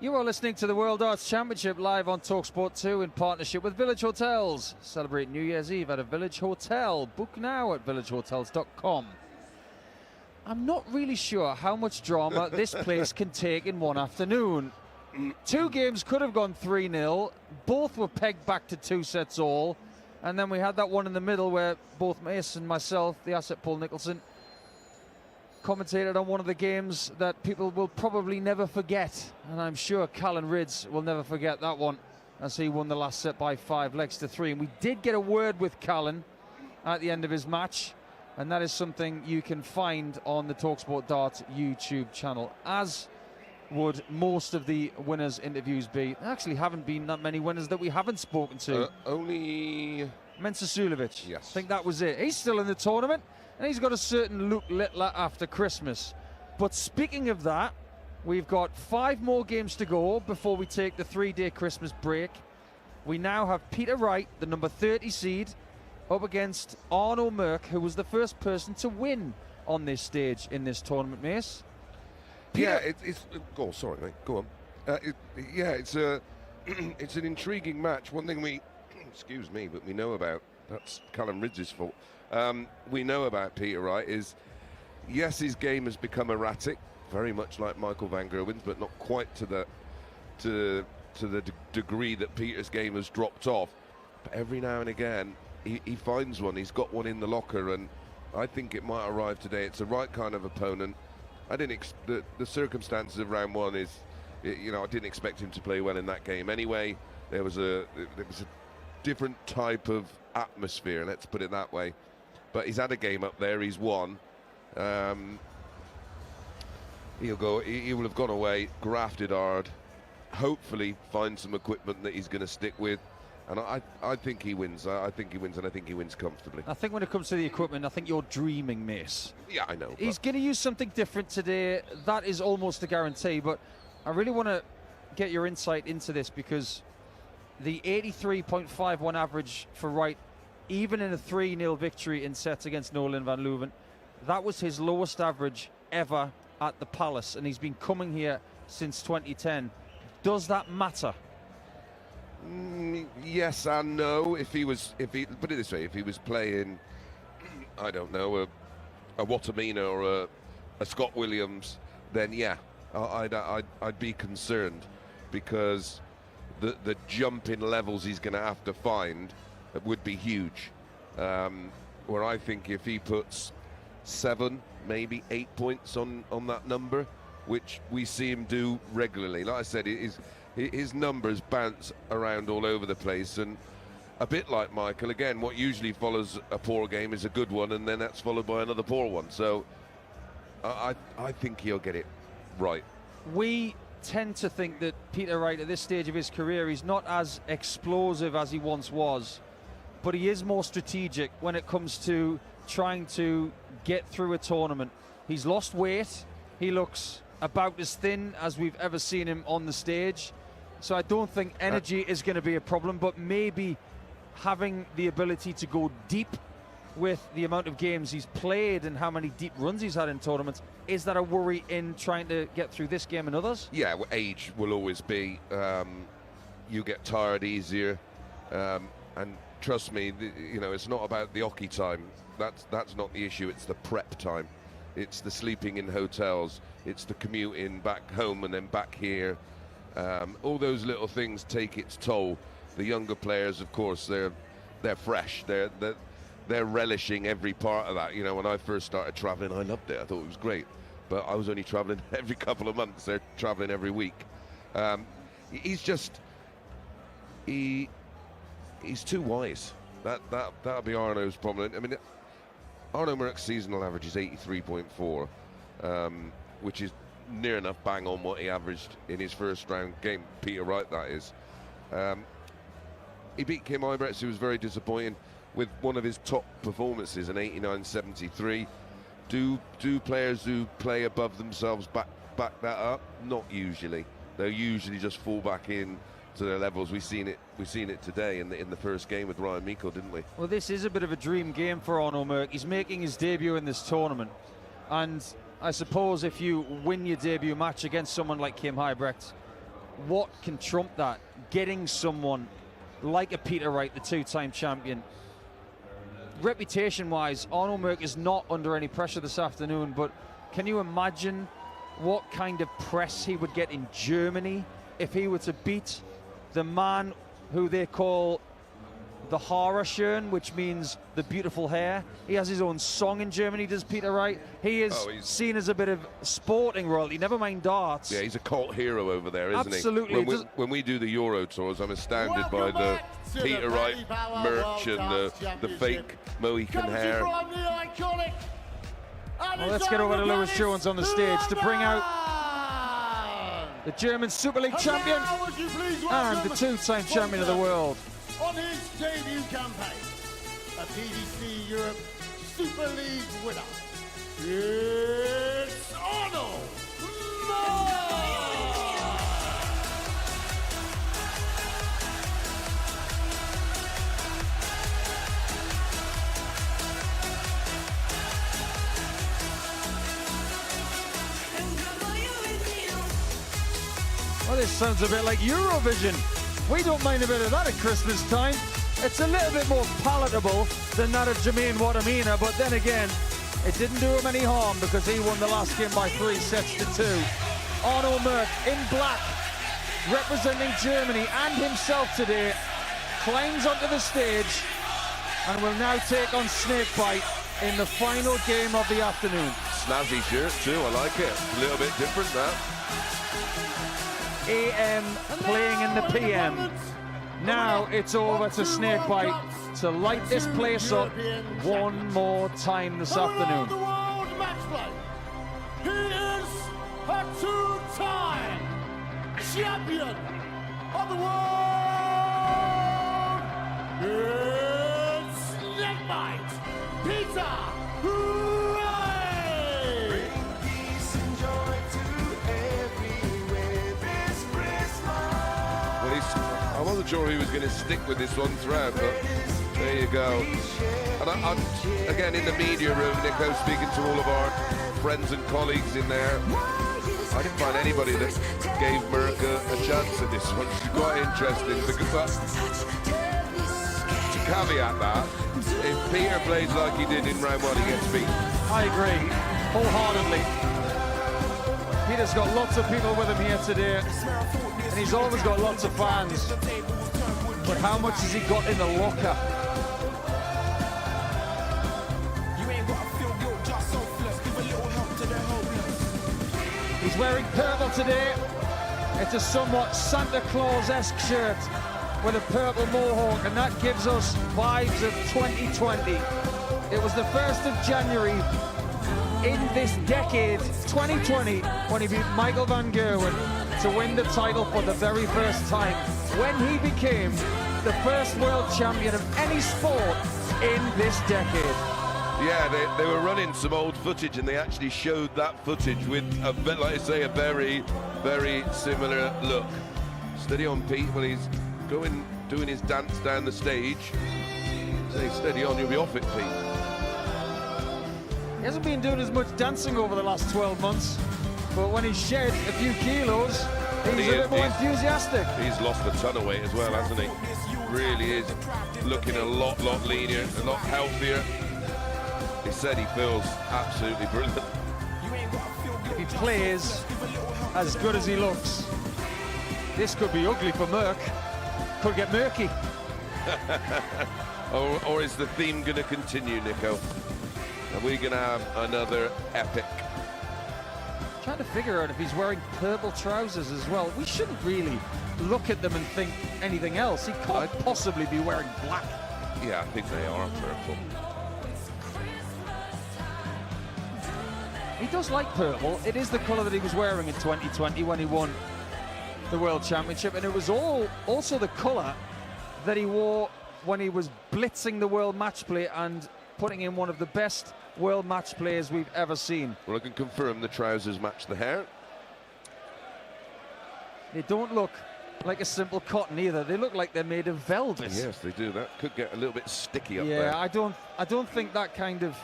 You are listening to the World Arts Championship live on talkSPORT 2 in partnership with Village Hotels. Celebrate New Year's Eve at a Village Hotel. Book now at villagehotels.com. I'm not really sure how much drama this place can take in one afternoon. Two games could have gone 3-0. Both were pegged back to 2 sets all. And then we had that one in the middle where both Mace and myself, the asset Paul Nicholson, commentated on one of the games that people will probably never forget. And I'm sure Callan Ridds will never forget that one, as he won the last set by 5 legs to 3. And we did get a word with Callan at the end of his match, and that is something you can find on the talkSPORT Darts YouTube channel, as would most of the winners' interviews be. There actually haven't been that many winners that we haven't spoken to. Only Mensah Suljovic. Yes. I think that was it. He's still in the tournament, and he's got a certain Luke Littler after Christmas. But speaking of that, we've got 5 more games to go before we take the 3-day Christmas break. We now have Peter Wright, the number 30 seed, up against Arno Merk, who was the first person to win on this stage in this tournament, Mace. Peter, it's oh, sorry, mate. Go on. It's it's an intriguing match. One thing we, excuse me, but we know about, that's Callan Ridds' fault. We know about Peter Wright is, yes, his game has become erratic, very much like Michael van Gerwen's, but not quite to the degree that Peter's game has dropped off. But every now and again, he finds one. He's got one in the locker, and I think it might arrive today. It's the right kind of opponent. I didn't the circumstances of round 1 is, you know, I didn't expect him to play well in that game anyway. There was a different type of atmosphere, let's put it that way. But he's had a game up there, he's won. He will have gone away, grafted hard, hopefully find some equipment that he's going to stick with. And I think he wins. I think he wins, and I think he wins comfortably. I think when it comes to the equipment, I think you're dreaming, Mace. Yeah, I know. He's going to use something different today. That is almost a guarantee. But I really want to get your insight into this, because the 83.51 average for Wright, even in a 3-0 victory in sets against Nolan van Leuven, that was his lowest average ever at the Palace, and he's been coming here since 2010. Does that matter? Yes and no. If he put it this way, if he was playing, I don't know, a Watamina or a Scott Williams, then yeah, I'd be concerned, because the jump in levels he's going to have to find would be huge. Where I think if he puts 7, maybe 8 points on that number, which we see him do regularly, like I said, his numbers bounce around all over the place, and a bit like Michael, again, what usually follows a poor game is a good one, and then that's followed by another poor one. So I think he'll get it right. We tend to think that Peter Wright, at this stage of his career, he's not as explosive as he once was, but he is more strategic when it comes to trying to get through a tournament. He's lost weight. He looks about as thin as we've ever seen him on the stage. So I don't think energy is going to be a problem, but maybe having the ability to go deep with the amount of games he's played and how many deep runs he's had in tournaments, is that a worry in trying to get through this game and others? Yeah, well, age will always be. You get tired easier, and trust me, you know, it's not about the hockey time. That's not the issue. It's the prep time. It's the sleeping in hotels. It's the commuting back home and then back here. All those little things take its toll. The younger players, of course, they're fresh. They're relishing every part of that. You know, when I first started traveling, I loved it. I thought it was great. But I was only traveling every couple of months. They're traveling every week. He's too wise. That'll be Arno's problem. I mean, Arno Merk's seasonal average is 83.4, which is near enough bang on what he averaged in his first round game. Peter Wright, that is. He beat Kim Ibretts, who was very disappointing with one of his top performances, an 89.73. Do players who play above themselves back that up? Not usually. They'll usually just fall back in to their levels. We've seen it today in the first game with Ryan Meikle, didn't we? Well, this is a bit of a dream game for Arno Merk. He's making his debut in this tournament, and I suppose if you win your debut match against someone like Kim Ibretts, what can trump that? Getting someone like a Peter Wright, the two-time champion. Reputation-wise, Arno Merk is not under any pressure this afternoon, but can you imagine what kind of press he would get in Germany if he were to beat the man who they call the Haarschön, which means the beautiful hair? He has his own song in Germany, does Peter Wright. He is seen as a bit of sporting royalty, never mind darts. Yeah, he's a cult hero over there, isn't he? Absolutely. When we do the Euro tours, I'm astounded by the Peter Wright merch and the fake Mohican hair. Well, let's get over to Lewis Jones on the stage to bring out the German Super League champion and the two-time champion of the world. On his debut campaign, a PDC Europe Super League winner, it's Arno Merk! Well, this sounds a bit like Eurovision. We don't mind a bit of that at Christmas time. It's a little bit more palatable than that of Jermaine Wadamina, but then again, it didn't do him any harm because he won the last game by 3-2. Arno Merk in black, representing Germany and himself today, climbs onto the stage and will now take on Snakebite in the final game of the afternoon. Snazzy shirt too, I like it. A little bit different that. AM playing in the PM. Now it's over to Snakebite to light this place up one more time this afternoon. The world match play. He is a two-time champion of the world. It's Snakebite Peter Wright. Bring peace and joy to everywhere this Christmas. Well, I wasn't sure he was going to stick with this one throughout, but there you go. And I'm again in the media room, Nico, speaking to all of our friends and colleagues in there. I didn't find anybody that gave Merk a chance at this one. It's quite interesting because to caveat that, if Peter plays like he did in round one, he gets beat. I agree, wholeheartedly. Peter's got lots of people with him here today, and he's always got lots of fans. But how much has he got in the locker? He's wearing purple today. It's a somewhat Santa Claus-esque shirt with a purple mohawk, and that gives us vibes of 2020. It was the 1st of January in this decade, 2020, when he beat Michael van Gerwen to win the title for the very first time, when he became the first world champion of any sport in this decade. Yeah, they were running some old footage, and they actually showed that footage with, a bit, like I say, a very, very similar look. Steady on, Pete, when he's doing his dance down the stage. Say, steady on, you'll be off it, Pete. He hasn't been doing as much dancing over the last 12 months, but when he's shed a few kilos, he's a bit more enthusiastic. He's lost a ton of weight as well, hasn't he? Really is looking a lot leaner, a lot healthier. He said he feels absolutely brilliant. If he plays as good as he looks, this could be ugly for Merk. Could get murky. or is the theme going to continue, Nico? Are we going to have another epic? Trying to figure out if he's wearing purple trousers as well. We shouldn't really look at them and think anything else. He can't possibly be wearing black. Yeah, I think they are purple. He does like purple. It is the colour that he was wearing in 2020 when he won the World Championship, and it was also the colour that he wore when he was blitzing the World Match Play and putting in one of the best World Match Plays we've ever seen. Well, I can confirm the trousers match the hair. They don't look like a simple cotton either. They look like they're made of velvet. Yes, they do. That could get a little bit sticky up there. there. Yeah, I don't think that kind of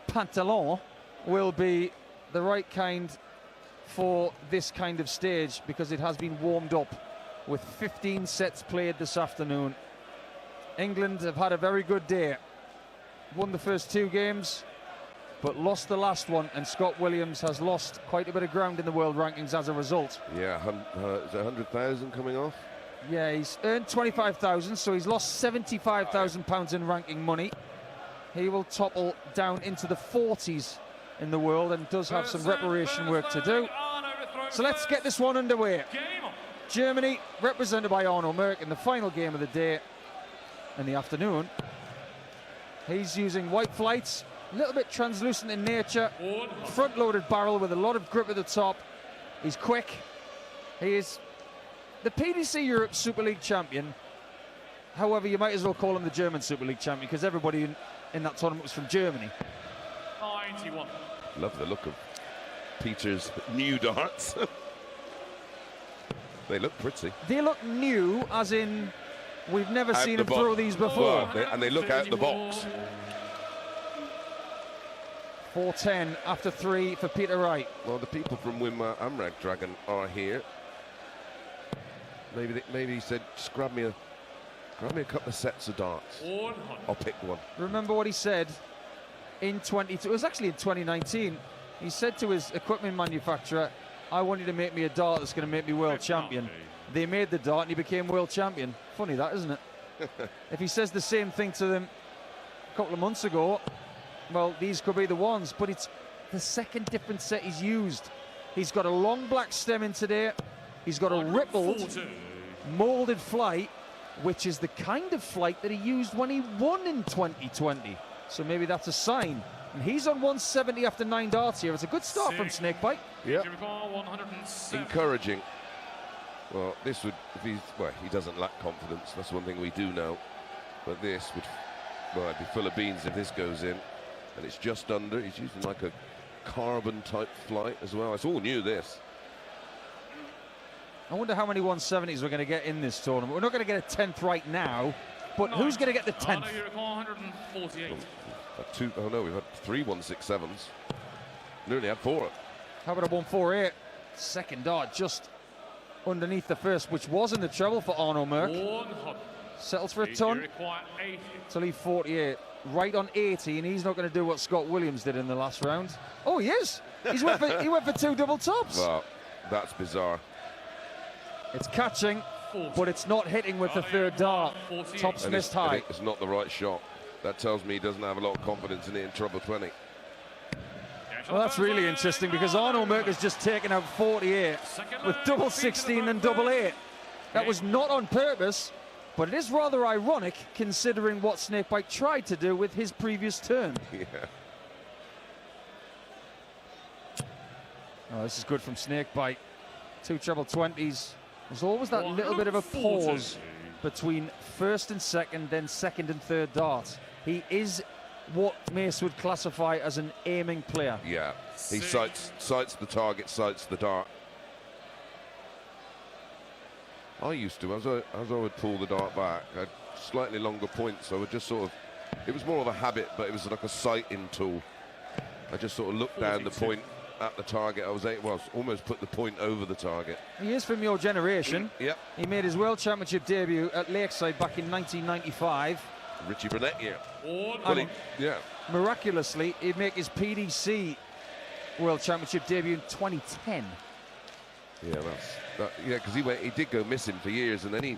pantalon will be the right kind for this kind of stage because it has been warmed up with 15 sets played this afternoon. England have had a very good day. Won the first 2 games, but lost the last one, and Scott Williams has lost quite a bit of ground in the world rankings as a result. Yeah, is it 100,000 coming off? Yeah, he's earned 25,000, so he's lost 75,000 pounds in ranking money. He will topple down into the 40s in the world and does have some reparation work to do. So let's get this one underway. Germany, represented by Arno Merk, in the final game of the day in the afternoon. He's using white flights, a little bit translucent in nature, front-loaded barrel with a lot of grip at the top. He's quick. He is the PDC Europe Super League champion. However, you might as well call him the German Super League champion because everybody in that tournament was from Germany. 91. Love the look of Peter's new darts. They look pretty. They look new, as in we've never Out seen the him throw these before. Well, and they look out the box. 4-10 after 3 for Peter Wright. Well, the people from Winmar Amrag Dragon are here. Maybe he said, just grab me a couple of sets of darts. I'll pick one. Remember what he said in 22. It was actually in 2019. He said to his equipment manufacturer, I want you to make me a dart that's going to make me world champion. They made the dart and he became world champion. Funny that, isn't it? If he says the same thing to them a couple of months ago, well, these could be the ones, but it's the second different set he's used. He's got a long black stem in today. He's got a rippled, moulded flight, which is the kind of flight that he used when he won in 2020. So maybe that's a sign. And he's on 170 after 9 darts here. It's a good start from Snakebite. Yeah. Encouraging. Well, this would, he doesn't lack confidence. That's one thing we do know. But this would, it'd be full of beans if this goes in. And it's just under. He's using like a carbon type flight as well. It's all new, this. I wonder how many 170s we're going to get in this tournament. We're not going to get a 10th right now, but who's going to get the 10th? 148. Oh no, we've had 3 167s. Nearly had 4. How about a 148? Second dart just underneath the first, which was in the treble for Arno Merk. Settles for a ton to leave 48. Right on 80, and he's not going to do what Scott Williams did in the last round. Oh, he is. He went for 2 double tops. Well, that's bizarre. It's catching, but it's not hitting with the third dart. Tops missed high. It's not the right shot. That tells me he doesn't have a lot of confidence in it in treble 20. Well, that's really interesting because Arno Merk has just taken out 48 with double 16 and double 8. That was not on purpose, but it is rather ironic considering what Snakebite tried to do with his previous turn. Yeah. Oh, this is good from Snakebite. 2 treble 20s. There's always that little bit of a pause between first and second, then second and third dart. He is what Mace would classify as an aiming player. Yeah, he sights the target, sights the dart. I used to, as I would pull the dart back, I had slightly longer points, so I would just sort of, it was more of a habit, but it was like a sighting tool. I just sort of looked down the point at the target. I was almost put the point over the target. He is from your generation. Yep. He made his World Championship debut at Lakeside back in 1995. Richie Burnett, yeah. Miraculously, he'd make his PDC World Championship debut in 2010. Yeah, because he did go missing for years, and then he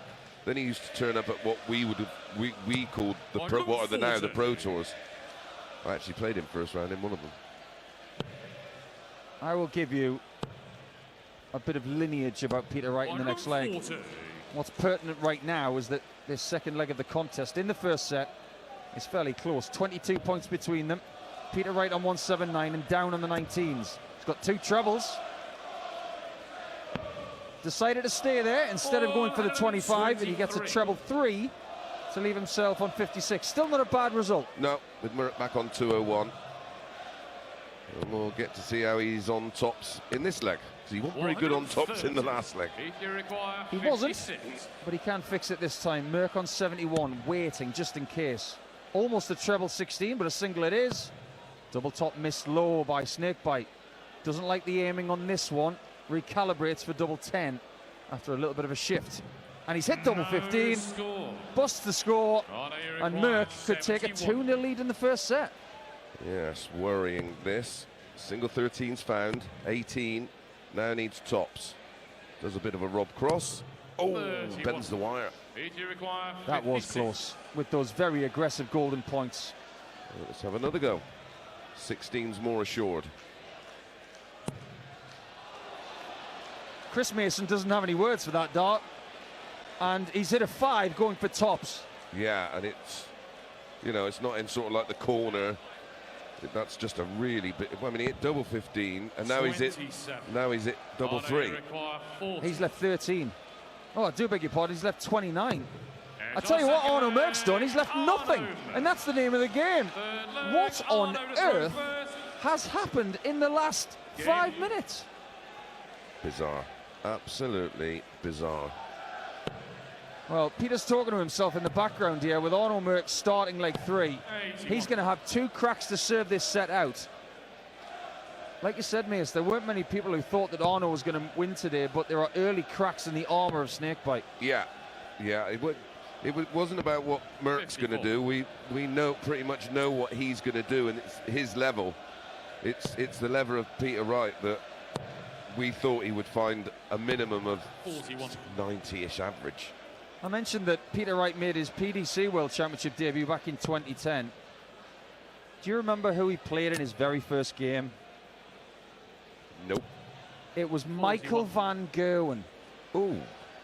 used to turn up at what we called the pro, what are now the Pro Tours. I actually played him first round in one of them. I will give you a bit of lineage about Peter Wright in the next leg. What's pertinent right now is that this second leg of the contest in the first set is fairly close. 22 points between them. Peter Wright on 179 and down on the 19s. He's got 2 trebles. Decided to stay there instead of going for the 25, and he gets a treble 3 to leave himself on 56. Still not a bad result. No, with Merk back on 201. And we'll get to see how he's on tops in this leg. So he wasn't very good on tops in the last leg. He wasn't, but he can fix it this time. Merk on 71, waiting just in case. Almost a treble 16, but a single it is. Double top missed low by Snakebite. Doesn't like the aiming on this one. Recalibrates for double 10 after a little bit of a shift. And he's hit double 15. Score. Busts the score. Arno And requires Merk could take a 71. 2-0 lead in the first set. Yes, worrying this. Single 13's found. 18 now needs tops. Does a bit of a Rob cross. Oh, 31. bends the wire. Fiji require That was 56. close with those very aggressive golden points. Let's have another go. 16's more assured. Chris Mason doesn't have any words for that dart. And he's hit a 5 going for tops. Yeah, and it's, you know, it's not in sort of like the corner. That's just a really big. I mean, he hit double 15, and now he's hit. 27. Now he's hit double Arno 3. require 40. He's left 13. Oh, I do beg your pardon, he's left 29. And I tell you what, second Arno Merk's done, he's left Arno nothing. Merk. And that's the name of the game. Third leg, What on Arno to throw earth first. has happened in the last 5 minutes? Bizarre. Absolutely bizarre. Well, Peter's talking to himself in the background here with Arno Merk starting leg 3. 81. He's going to have 2 cracks to serve this set out. Like you said, Mace, there weren't many people who thought that Arno was going to win today, but there are early cracks in the armour of Snakebite. Yeah, yeah. It wasn't about what Merck's going to 54. do. We know pretty much know what he's going to do, and it's his level. It's the level of Peter Wright that we thought he would find a minimum of 41. 90-ish average. I mentioned that Peter Wright made his PDC World Championship debut back in 2010. Do you remember who he played in his very first game? Nope. It was Michael van Gerwen. Ooh.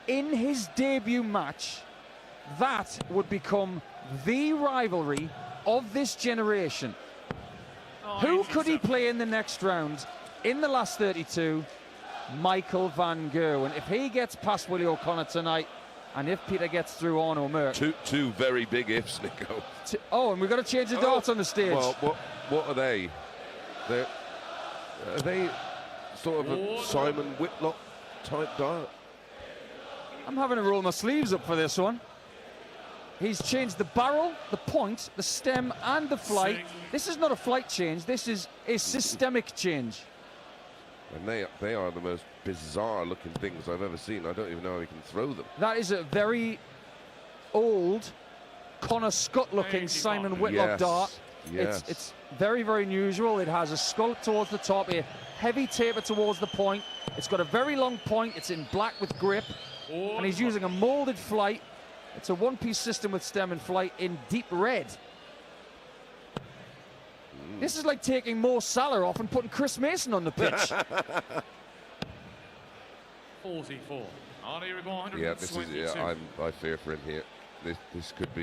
In his debut match, that would become the rivalry of this generation. Who could he 97. play in the next round? In the last 32, Michael van Gerwen. If he gets past Willie O'Connor tonight, and if Peter gets through Arno Merk. Two very big ifs, Nico. Oh, and we've got to change the darts on the stage. Well, what are they? Are they sort of a Simon Whitlock type dart? I'm having to roll my sleeves up for this one. He's changed the barrel, the point, the stem, and the flight. This is not a flight change. This is a systemic change. And they are the most bizarre looking things I've ever seen. I don't even know how he can throw them. That is a very old Connor Scott looking Simon Whitlock Yes, dart. yes. It's very, very unusual. It has a scallop towards the top, a heavy taper towards the point. It's got a very long point. It's in black with grip. And he's using a molded flight. It's a one-piece system with stem and flight in deep red. This is like taking Mo Salah off and putting Chris Mason on the pitch. 44. Arno require 122. Yeah, this is. I fear for him here. This could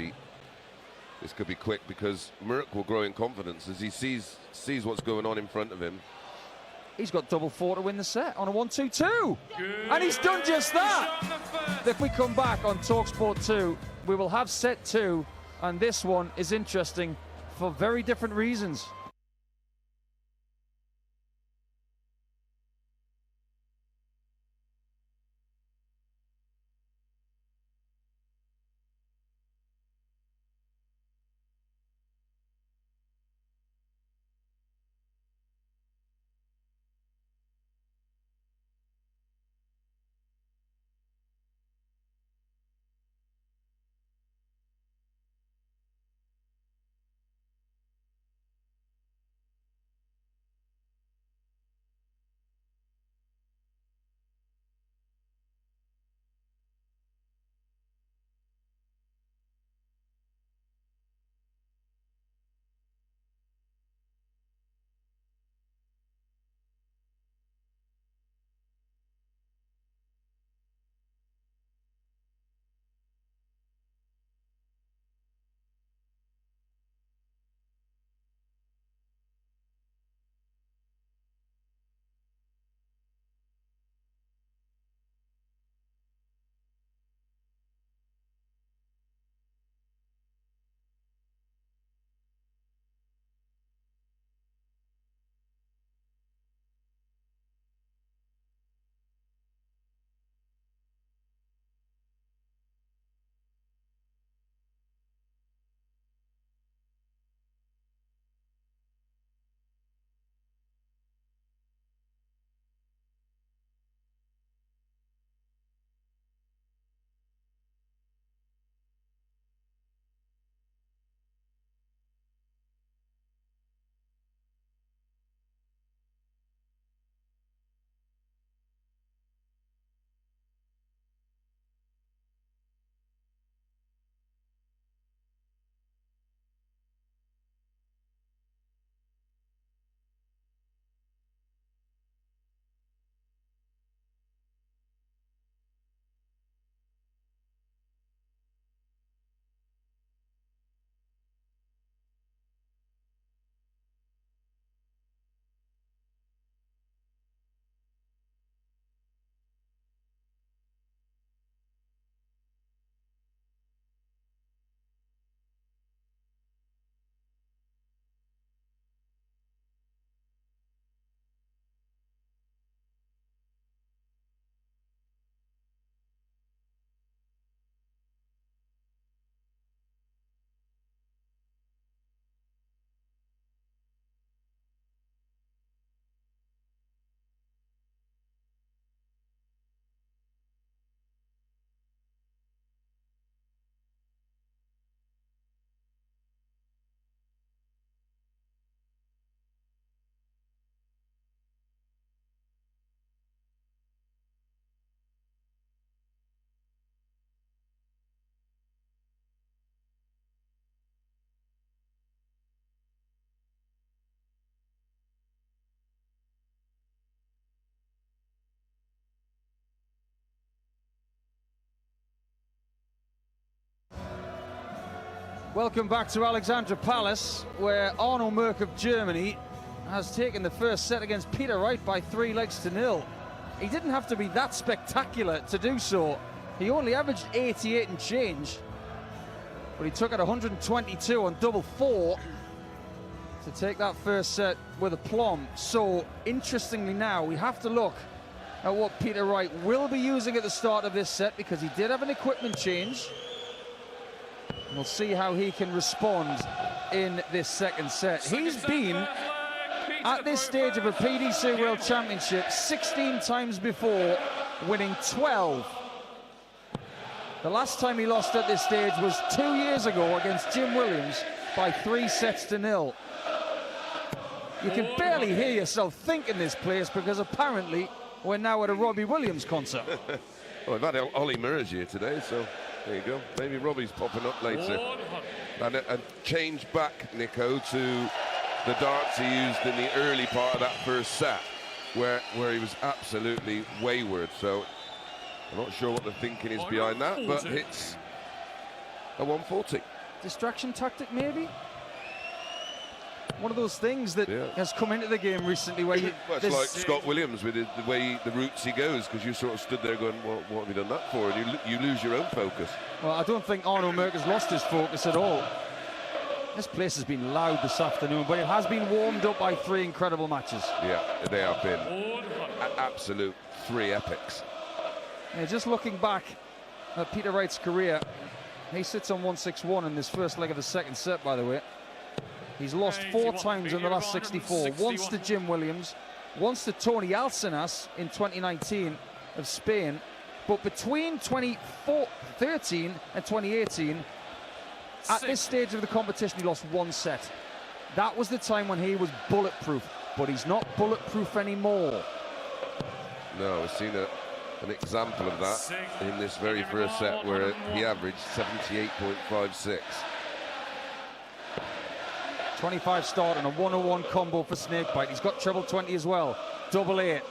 be quick because Merk will grow in confidence as he sees what's going on in front of him. He's got double 4 to win the set on a 1-2-2. Good. And he's done just that. Shot the first. If we come back on talkSPORT 2, we will have set 2, and this one is interesting for very different reasons. Welcome back to Alexandra Palace, where Arno Merk of Germany has taken the first set against Peter Wright by 3-0. He didn't have to be that spectacular to do so. He only averaged 88 and change, but he took it 122 on double 4 to take that first set with aplomb. So, interestingly now, we have to look at what Peter Wright will be using at the start of this set, because he did have an equipment change. And we'll see how he can respond in this second set. He's been at this stage of a PDC World Championship 16 times before, winning 12. The last time he lost at this stage was 2 years ago against Jim Williams by 3-0. You can barely hear yourself think in this place, because apparently we're now at a Robbie Williams concert. Well, I've had Ollie Murs here today, so there you go. Maybe Robbie's popping up later. And a change back, Nico, to the darts he used in the early part of that first set, where he was absolutely wayward. So I'm not sure what the thinking is behind that, but it's a 140. Distraction tactic, maybe? One of those things that has come into the game recently where you... Well, it's like Scott Williams with the routes he goes, because you sort of stood there going, well, what have you done that for? And you lose your own focus. Well, I don't think Arno Merk has lost his focus at all. This place has been loud this afternoon, but it has been warmed up by 3 incredible matches. Yeah, they have been absolute 3 epics. Yeah, just looking back at Peter Wright's career, he sits on 161 in this first leg of the second set, by the way. He's lost 4 times in the last 64. Once to Jim Williams, once to Tony Alcinas in 2019 of Spain. But between 2013 and 2018, at this stage of the competition, he lost 1 set. That was the time when he was bulletproof, but he's not bulletproof anymore. No, we've seen an example of that in this very first set, where he averaged 78.56. 25 start and a 101 combo for Snakebite. He's got treble 20 as well. Double 8.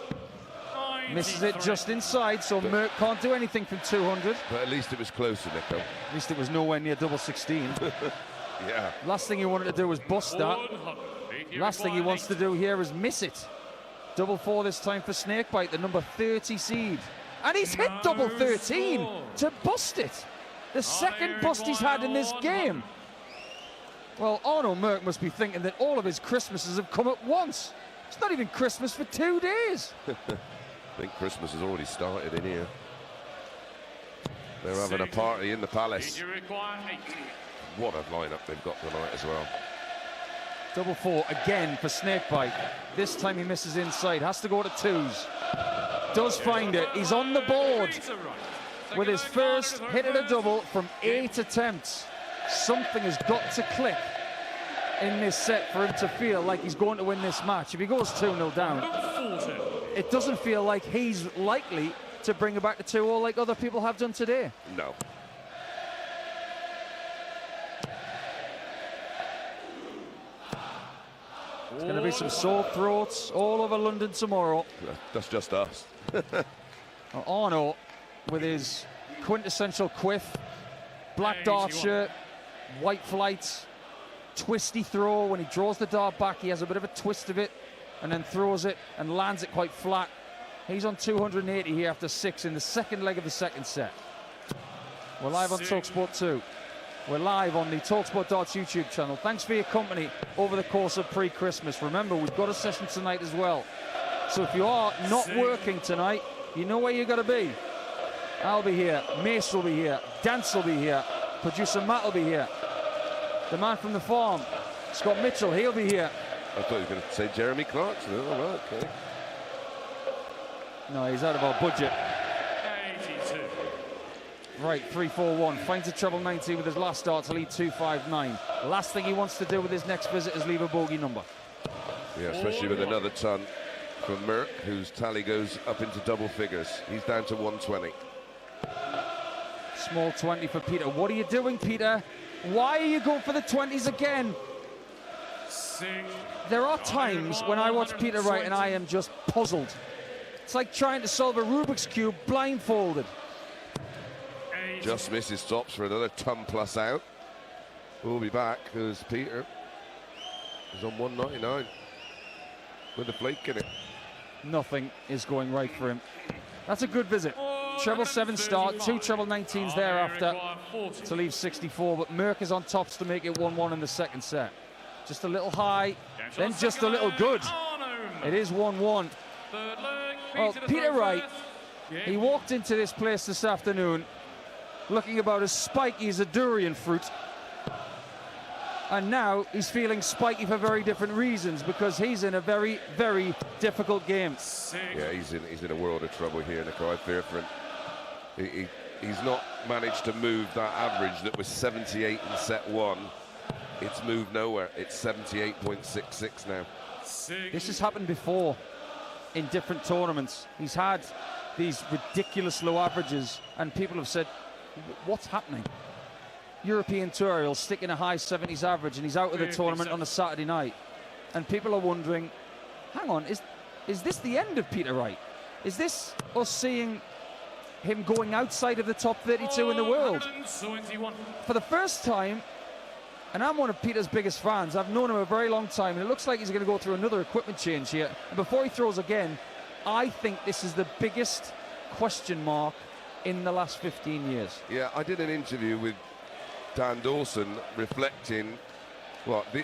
Misses it just inside, so Merk can't do anything from 200. But at least it was closer, Nico. At least it was nowhere near double 16. Yeah. Last thing he wanted to do was bust that. Last thing he wants to do here is miss it. Double 4 this time for Snakebite, the number 30 seed. And he's hit double 13 to bust it. The second bust he's had in this game. Well, Arno Merk must be thinking that all of his Christmases have come at once. It's not even Christmas for 2 days. I think Christmas has already started in here. They're having a party in the Palace. What a lineup they've got tonight as well. Double 4 again for Snakebite. This time he misses inside, has to go to 2s. Does find it, he's on the board with his first hit at a double from 8 attempts. Something has got to click in this set for him to feel like he's going to win this match. If he goes 2-0 down, it doesn't feel like he's likely to bring it back to 2-all like other people have done today. No. There's going to be some sore throats all over London tomorrow. That's just us. Well, Arno, with his quintessential quiff, black dart shirt, white flights, twisty throw. When he draws the dart back, he has a bit of a twist of it and then throws it and lands it quite flat. He's on 280 here after 6 in the second leg of the second set. We're live on talkSPORT 2. We're live on the talkSPORT Darts YouTube channel. Thanks for your company over the course of pre-Christmas. Remember, we've got a session tonight as well. So if you are not working tonight, you know where you've got to be. I'll be here, Mace will be here, Dance will be here, producer Matt will be here. The man from the farm, Scott Mitchell, he'll be here. I thought you were going to say Jeremy Clarkson. Oh, right, okay. No, he's out of our budget. 82. Right, 3-4-1, finds a treble 90 with his last start to lead 2-5-9. Last thing he wants to do with his next visit is leave a bogey number. Yeah, especially with another ton from Merk, whose tally goes up into double figures. He's down to 120. Small 20 for Peter. What are you doing, Peter? Why are you going for the 20s again? There are times when I watch Peter Wright and I am just puzzled. It's like trying to solve a Rubik's Cube blindfolded. Just misses stops for another ton plus out. We'll be back because Peter is on 199 with a flake in it. Nothing is going right for him. That's a good visit. Treble 7 start, 2 treble 19s thereafter to leave 64, but Merk is on tops to make it 1-1 in the second set. Just a little high, then just a little good. It is 1-1. Well, Peter Wright, he walked into this place this afternoon looking about as spiky as a durian fruit. And now he's feeling spiky for very different reasons, because he's in a very, very difficult game. Yeah, he's in a world of trouble here, Nico. I fear for him. He's not managed to move that average that was 78 in set 1. It's moved nowhere. It's 78.66 now. This has happened before in different tournaments. He's had these ridiculous low averages, and people have said, what's happening? European Tour, he'll stick in a high 70s average, and he's out of the tournament on a Saturday night. And people are wondering, hang on, is this the end of Peter Wright? Is this us seeing him going outside of the top 32 in the world? For the first time, and I'm one of Peter's biggest fans, I've known him a very long time, and it looks like he's going to go through another equipment change here. And before he throws again, I think this is the biggest question mark in the last 15 years. Yeah, I did an interview with Dan Dawson reflecting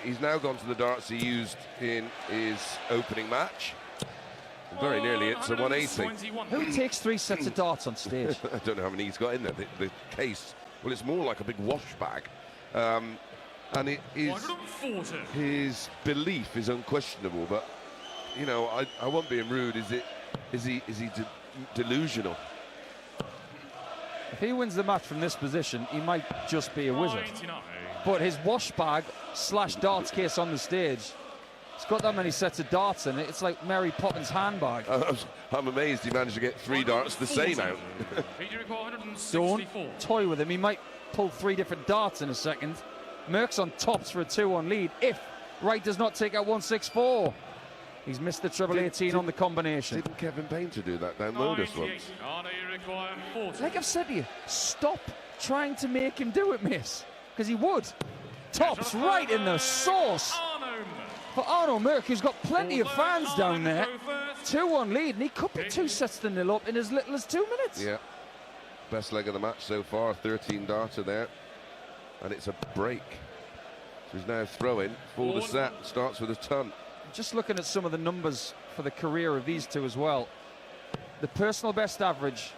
he's now gone to the darts he used in his opening match. Very nearly it's a 180. Who takes 3 sets of darts on stage? I don't know how many he's got in there. The case, well, it's more like a big wash bag. And it is, his belief is unquestionable, but you know, I won't be rude. Is he delusional? If he wins the match from this position, he might just be a wizard. But his wash bag / darts case on the stage, it's got that many sets of darts in it. It's like Mary Poppins' handbag. I'm amazed he managed to get 3 darts the same out. Don't toy with him. He might pull 3 different darts in a second. Merk's on tops for a 2-1 lead if Wright does not take out 164. He's missed the treble 18 on the combination. Didn't Kevin Painter do that down Lotus once? Like I've said to you, stop trying to make him do it, miss. Because he would. Tops right in the sauce for Arno Merk, who's got plenty of fans down there. 2-1 lead, and he could be 2 sets to 0 up in as little as 2 minutes. Yeah. Best leg of the match so far, 13 darter there. And it's a break. So he's now throwing for the set. Starts with a ton. Just looking at some of the numbers for the career of these two as well. The personal best average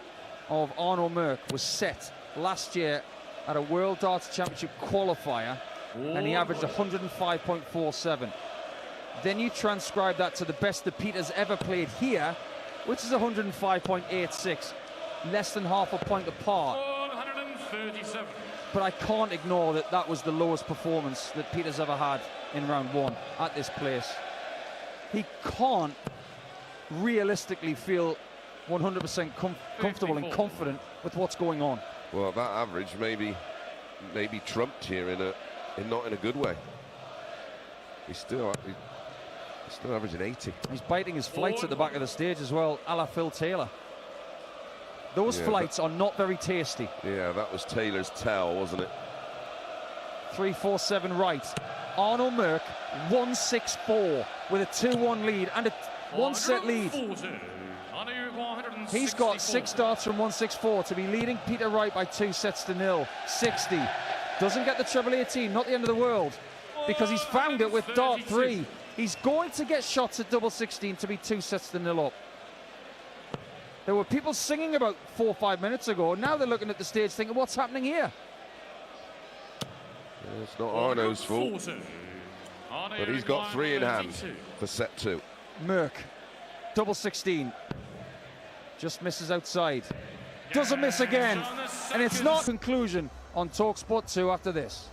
of Arno Merk was set last year at a World Darts Championship qualifier, and he averaged 105.47. Then you transcribe that to the best that Peter's ever played here, which is 105.86, less than half a point apart. 137. But I can't ignore that that was the lowest performance that Peter's ever had in round 1 at this place. He can't realistically feel 100% comfortable and confident with what's going on. Well, that average may be trumped here not in a good way. He's still averaging 80. He's biting his flights at the back of the stage as well, a la Phil Taylor. Those flights are not very tasty. Yeah, that was Taylor's tell, wasn't it? 3-4-7 right. Arno Merk 164 with a 2-1 lead and a 1-set lead. He's got 6 darts from 164 to be leading Peter Wright by 2 sets to 0. 60. Doesn't get the treble 18, not the end of the world, because he's found it with dart 3. He's going to get shots at double 16 to be 2 sets to 0 up. There were people singing about 4 or 5 minutes ago. Now they're looking at the stage thinking, what's happening here? Yeah, it's not Arno's fault, but he's got 3 in hand for set 2. Merk, double 16. Just misses outside. Doesn't miss again. And it's not conclusion on talkSPORT 2 after this.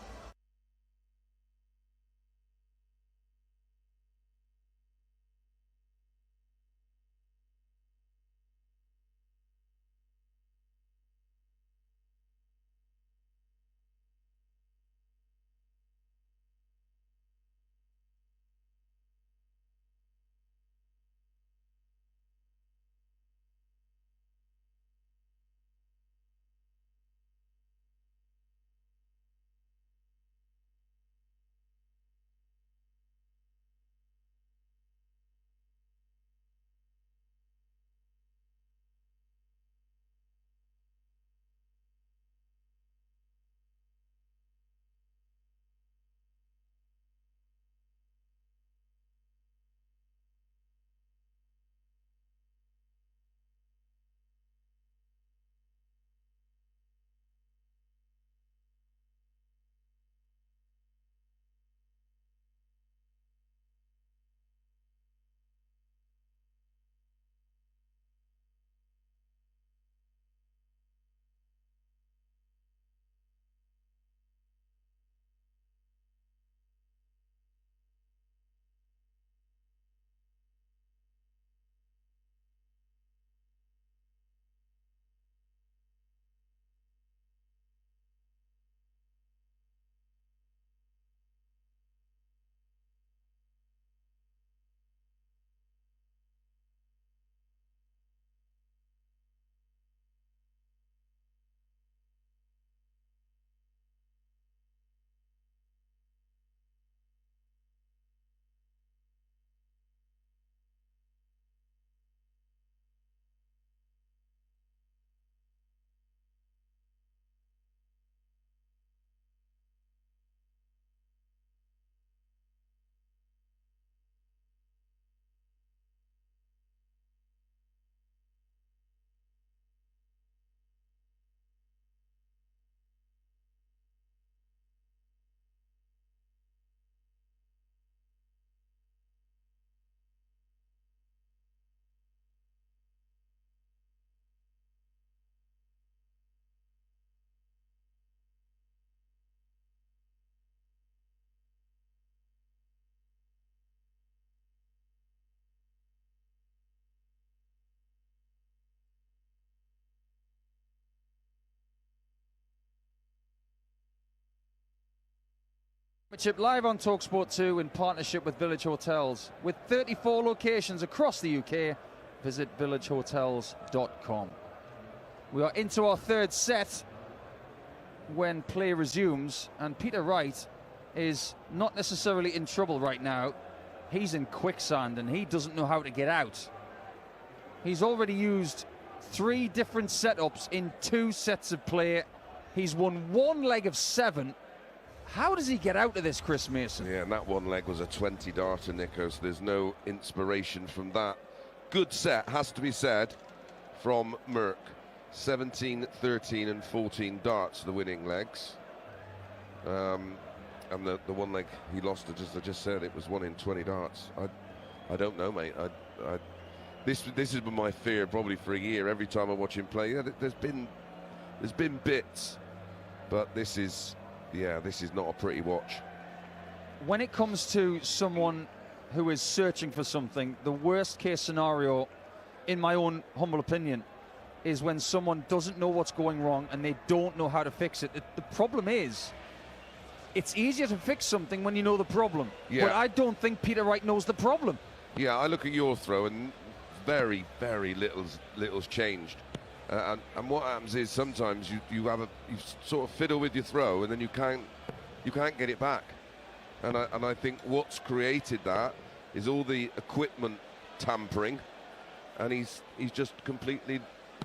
Championship live on talkSPORT 2 in partnership with Village Hotels. With 34 locations across the UK, visit villagehotels.com. We are into our third set when play resumes, and Peter Wright is not necessarily in trouble right now. He's in quicksand and he doesn't know how to get out. He's already used 3 different setups in 2 sets of play. He's won 1 leg of 7. How does he get out of this, Chris Mason? Yeah, and that 1 leg was a 20-darter, Nico, so there's no inspiration from that. Good set, has to be said, from Merk. 17, 13 and 14 darts, the winning legs. And the 1 leg he lost, as I just said, it was 1 in 20 darts. I don't know, mate. This has been my fear probably for a year. Every time I watch him play, yeah, there's been bits, but this is not a pretty watch. When it comes to someone who is searching for something, the worst case scenario, in my own humble opinion, is when someone doesn't know what's going wrong and they don't know how to fix it. The problem is, it's easier to fix something when you know the problem. Yeah. But I don't think Peter Wright knows the problem. Yeah, I look at your throw and very, very little's changed. And what happens is sometimes you sort of fiddle with your throw and then you can't get it back. And I think what's created that is all the equipment tampering, and he's just completely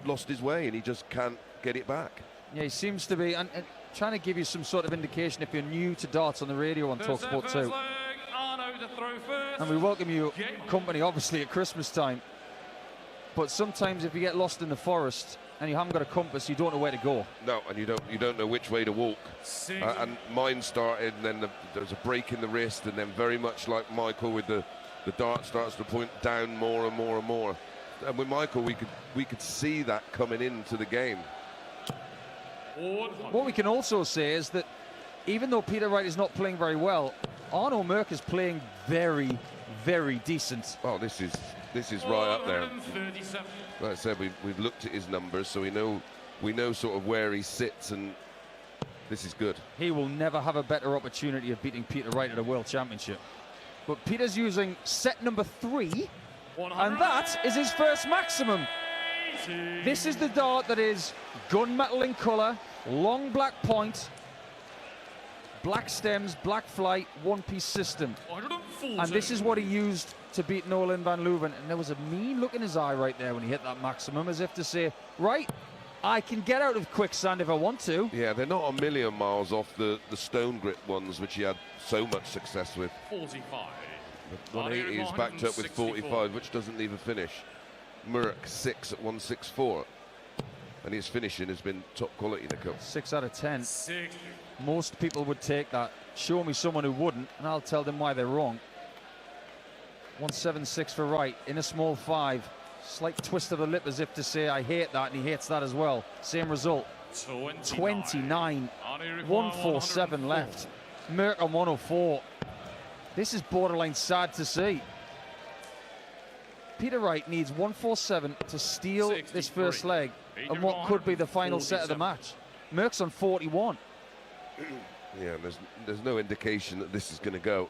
lost his way and he just can't get it back. Yeah, he seems to be, and trying to give you some sort of indication if you're new to darts on the radio on talkSPORT 2. Arno to throw first. And we welcome you company, obviously, at Christmas time. But sometimes if you get lost in the forest and you haven't got a compass, you don't know where to go. No, and you don't know which way to walk. And mine started, and then there was a break in the wrist, and then very much like Michael, with the dart starts to point down more and more and more. And with Michael, we could see that coming into the game. What we can also say is that even though Peter Wright is not playing very well, Arno Merk is playing very, very decent. Oh, this is right up there. Like I said, we've looked at his numbers, so we know sort of where he sits, and this is good. He will never have a better opportunity of beating Peter Wright at a World Championship. But Peter's using set number 3, and that is his first maximum. This is the dart that is gunmetal in colour, long black point, black stems, black flight, 1-piece system. And this is what he used to beat Nolan van Leuven. And there was a mean look in his eye right there when he hit that maximum, as if to say, right, I can get out of quicksand if I want to. Yeah, they're not a million miles off the stone grip ones, which he had so much success with. 45. 180 is backed up with 45, which doesn't leave a finish. Merk 6 at 164. And his finishing has been top quality, Nico. 6 out of 10. 6. Most people would take that. Show me someone who wouldn't, and I'll tell them why they're wrong. 176 for Wright in a small 5. Slight twist of the lip as if to say, I hate that, and he hates that as well. Same result. 29. 147 left. Merk on 104. This is borderline sad to see. Peter Wright needs 147 to steal this first leg and what could be the final set of the match. Merk's on 41. Yeah, there's no indication that this is going to go.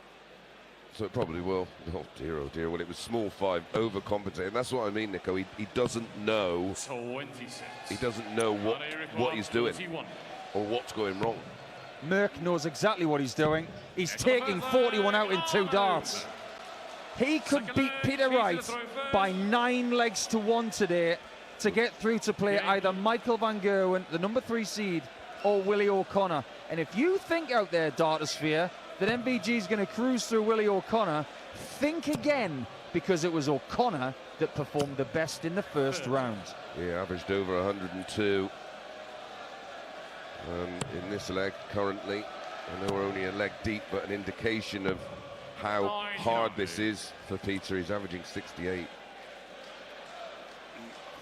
So it probably will. Oh dear. Well, it was small 5, overcompensating. That's what I mean, Nico. He doesn't know. 26. He doesn't know what he's doing or what's going wrong. Merk knows exactly what he's doing. He's taking 41 out in 2 darts. He could beat Peter Wright by 9 legs to 1 today to get through to play either Michael van Gerwen, the number 3 seed, or Willie O'Connor. And if you think out there, Dartosphere, that MVG is going to cruise through Willie O'Connor, think again, because it was O'Connor that performed the best in the first round. Yeah, averaged over 102. In this leg currently, I know we're only a leg deep, but an indication of how hard this is for Peter. He's averaging 68.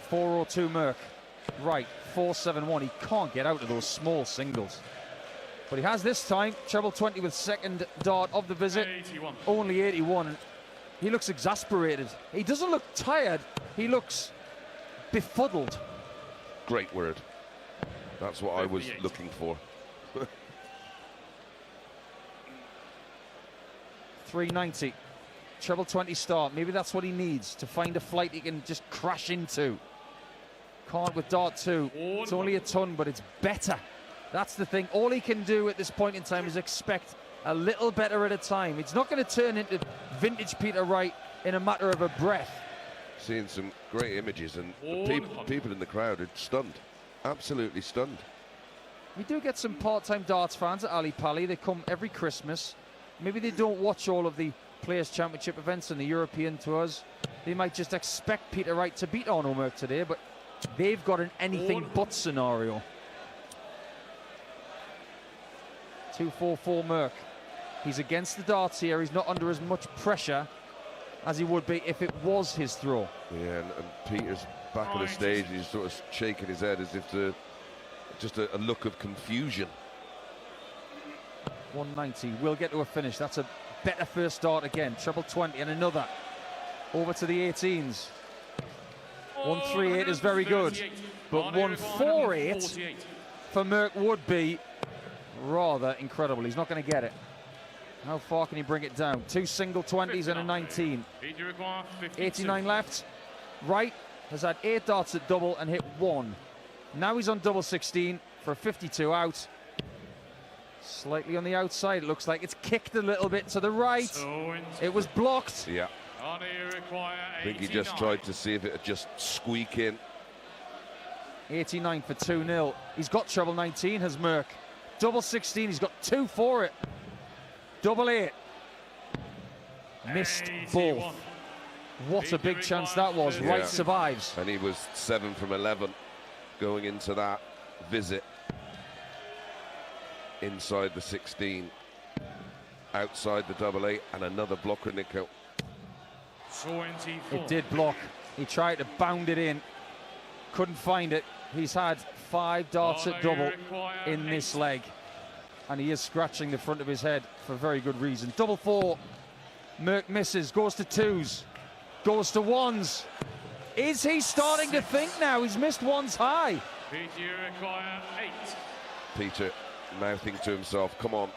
402 Merk. Right, 471. He can't get out of those small singles. But he has this time. Treble 20 with second dart of the visit. 81. Only 81. He looks exasperated. He doesn't look tired. He looks befuddled. Great word. That's what I was looking for. 390. Treble 20 start. Maybe that's what he needs to find a flight he can just crash into. Can't with dart 2. It's only a ton, but it's better. That's the thing. All he can do at this point in time is expect a little better at a time. It's not going to turn into vintage Peter Wright in a matter of a breath. Seeing some great images, and the people in the crowd are stunned. Absolutely stunned. We do get some part-time darts fans at Ali Pali. They come every Christmas. Maybe they don't watch all of the Players' Championship events and the European tours. They might just expect Peter Wright to beat Arno Merk today, but they've got an anything-but scenario. 2-4-4 Merk. He's against the darts here. He's not under as much pressure as he would be if it was his throw. Yeah, and Peter's back on the stage. He's sort of shaking his head as if to just a look of confusion. 190. We'll get to a finish. That's a better first start again. Treble 20 and another. Over to the 18s. 138 is very good, but 148 for Merk would be rather incredible. He's not going to get it. How far can he bring it down? 2 single 20s and a 19. 89 left. Wright has had 8 darts at double and hit 1. Now he's on double 16 for a 52 out. Slightly on the outside. It looks like it's kicked a little bit to the right. It was blocked. Yeah. I think he just tried to see if it would just squeak in. 89 for 2-0. He's got treble 19, has Merk. Double 16, he's got 2 for it. Double 8. Missed both. What a big chance that was. Wright survives. And he was 7 from 11 going into that visit. Inside the 16. Outside the double 8 and another blocker, Nico. It did block. He tried to bound it in. Couldn't find it. He's had 5 darts at double in this leg. And he is scratching the front of his head for very good reason. Double 4. Merk misses, goes to 2s, goes to 1s. Is he starting to think now? He's missed 1s high. Peter mouthing to himself, come on.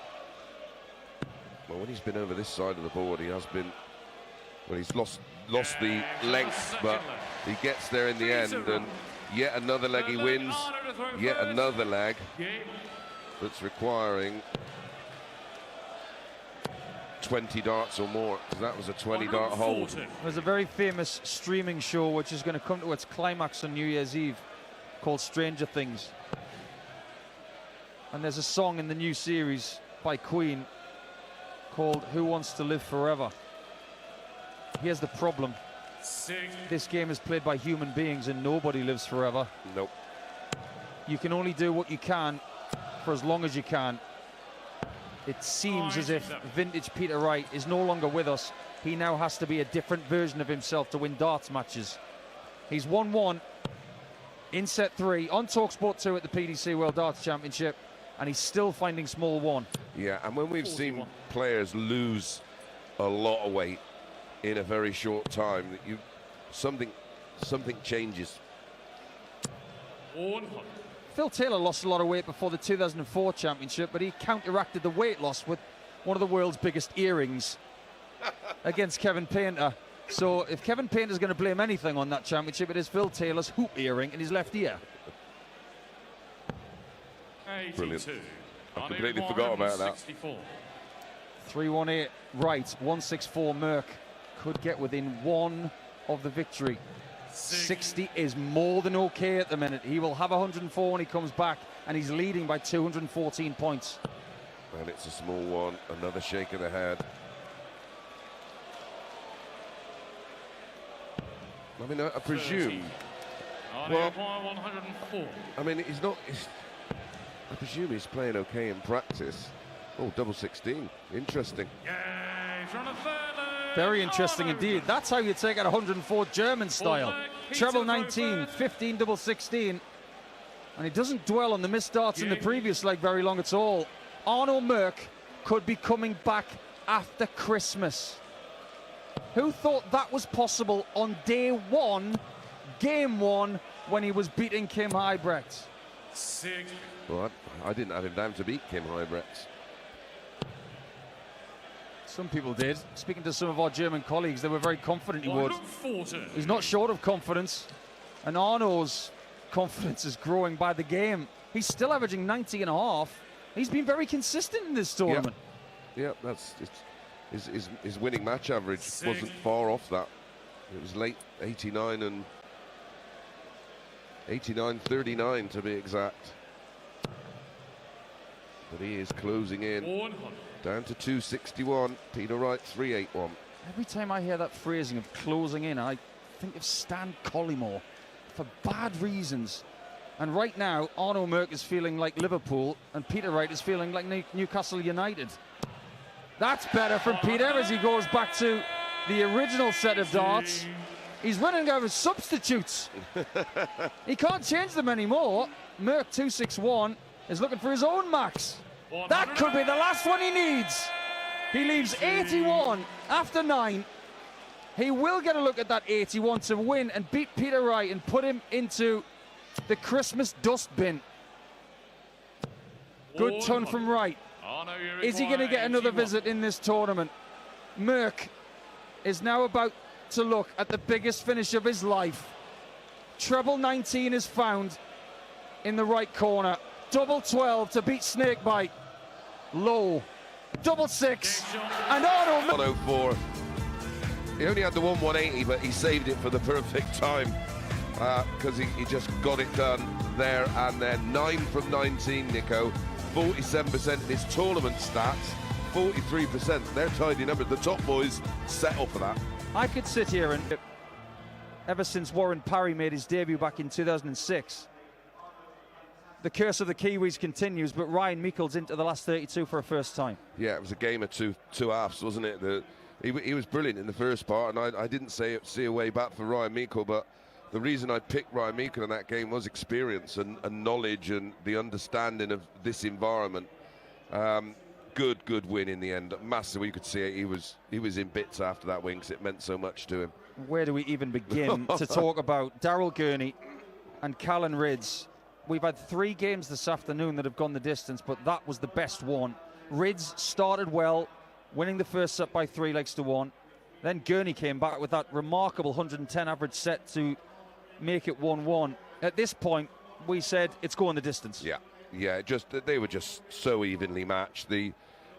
Well, when he's been over this side of the board, he has been, well, he's lost the length, but he gets there in the end, and yet another leg he wins, yet another leg that's requiring 20 darts or more, because that was a 20 dart hold. There's a very famous streaming show which is going to come to its climax on New Year's Eve called Stranger Things. And there's a song in the new series by Queen called Who Wants to Live Forever. Here's the problem. This game is played by human beings and nobody lives forever. Nope. You can only do what you can for as long as you can. It seems as if vintage Peter Wright is no longer with us. He now has to be a different version of himself to win darts matches. He's 1-1 in set 3 on talkSPORT 2 at the PDC World Darts Championship, and he's still finding small 1. Yeah, and when we've seen players lose a lot of weight in a very short time, that something changes. Phil Taylor lost a lot of weight before the 2004 championship, but he counteracted the weight loss with one of the world's biggest earrings against Kevin Painter. So if Kevin Painter's going to blame anything on that championship, it is Phil Taylor's hoop earring in his left ear. Brilliant. I completely forgot about that. 318 Wright, 164 Merk. Could get within 1 of the victory. 60 is more than okay at the minute. He will have 104 when he comes back, and he's leading by 214 points. And it's a small one. Another shake of the head. I mean, I presume. Well, I mean, I presume he's playing okay in practice. Oh, double 16. Interesting. Very interesting indeed. That's how you take out 104 German style. Treble 19, 15 double 16. And he doesn't dwell on the missed darts in the previous leg very long at all. Arno Merk could be coming back after Christmas. Who thought that was possible on day 1, game 1, when he was beating Kim Huybrechts? Well, I didn't have him down to beat Kim Huybrechts. Some people did. Speaking to some of our German colleagues, they were very confident he would. 140. He's not short of confidence, and Arno's confidence is growing by the game. He's still averaging 90.5. He's been very consistent in this tournament. Yeah, his winning match average wasn't far off that. It was late 89 and 89.39 to be exact. But he is closing in 100. down to 261. Peter Wright 381. Every time I hear that phrasing of closing in, I think of Stan Collymore for bad reasons. And right now, Arno Merk is feeling like Liverpool, and Peter Wright is feeling like Newcastle United. That's better from Peter as he goes back to the original set of darts. He's running out of substitutes. He can't change them anymore. Merk 261 is looking for his own max. That could be the last one he needs. He leaves 81 after 9. He will get a look at that 81 to win and beat Peter Wright and put him into the Christmas dustbin. Good ton from Wright. Is he going to get another visit in this tournament? Merk is now about to look at the biggest finish of his life. Treble 19 is found in the right corner. Double 12 to beat Snakebite. Low. Double 6. And Arno. 104. He only had the 180, but he saved it for the perfect time because he just got it done there and then. 9 from 19, Nico. 47% of his tournament stats. 43%. They're tidy numbers. The top boys set up for that. I could sit here and ever since Warren Parry made his debut back in 2006, the curse of the Kiwis continues, but Ryan Meikle's into the last 32 for a first time. Yeah, it was a game of two halves, wasn't it? He was brilliant in the first part, and I didn't see a way back for Ryan Meikle, but the reason I picked Ryan Meikle in that game was experience and knowledge and the understanding of this environment. Good win in the end. Massive. You could see it. He was in bits after that win because it meant so much to him. Where do we even begin to talk about Daryl Gurney and Callan Rids? We've had 3 games this afternoon that have gone the distance, but that was the best one. Rids started well, winning the first set by 3 legs to 1. Then Gurney came back with that remarkable 110 average set to make it 1-1. At this point, we said it's going the distance. Yeah. They were just so evenly matched. The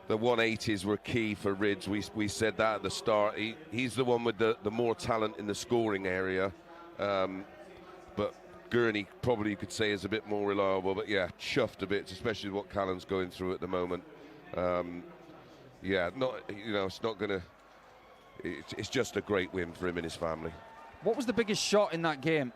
180s were key for Rids. We said that at the start. He's the one with the more talent in the scoring area, but Gurney probably you could say is a bit more reliable. But yeah, chuffed a bit, especially what Callan's going through at the moment. It's not gonna. It's just a great win for him and his family. What was the biggest shot in that game?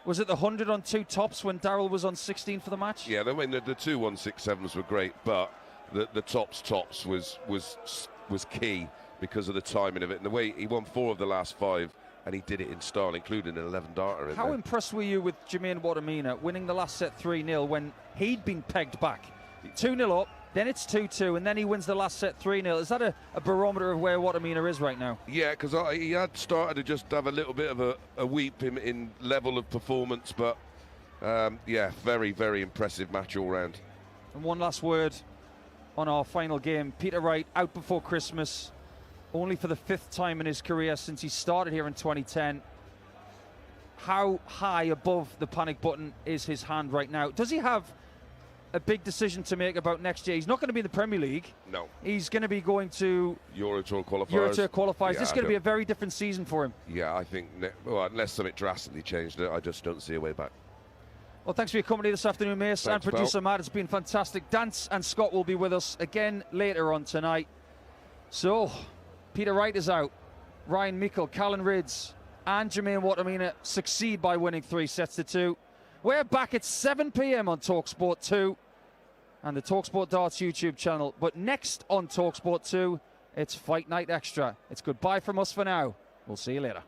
Was it the 100 on 2 tops when Daryl was on 16 for the match? Yeah, I mean the 2 167s were great, but the tops was key because of the timing of it and the way he won 4 of the last 5, and he did it in style, including an 11-darter. How impressed were you with Jermaine Watamina winning the last set 3-0 when he'd been pegged back? 2-0 up, then it's 2-2, and then he wins the last set 3-0. Is that a barometer of where Watamina is right now? Yeah, because he had started to just have a little bit of a weep in level of performance, but very, very impressive match all round. And one last word on our final game. Peter Wright out before Christmas, only for the 5th time in his career since he started here in 2010. How high above the panic button is his hand right now? Does he have a big decision to make about next year? He's not going to be in the Premier League. No. He's going to be going to Euro Tour qualifiers. Yeah, this is going to be a very different season for him. Yeah, I think, unless something drastically changed, I just don't see a way back. Well, thanks for your company this afternoon, Mace. Thanks, and producer Matt. It's been fantastic. Dance and Scott will be with us again later on tonight. So, Peter Wright is out. Ryan Meikle, Callan Rids, and Jermaine Watamina succeed by winning 3 sets to 2. We're back at 7 p.m. on talkSPORT 2 and the talkSPORT Darts YouTube channel. But next on talkSPORT 2, it's Fight Night Extra. It's goodbye from us for now. We'll see you later.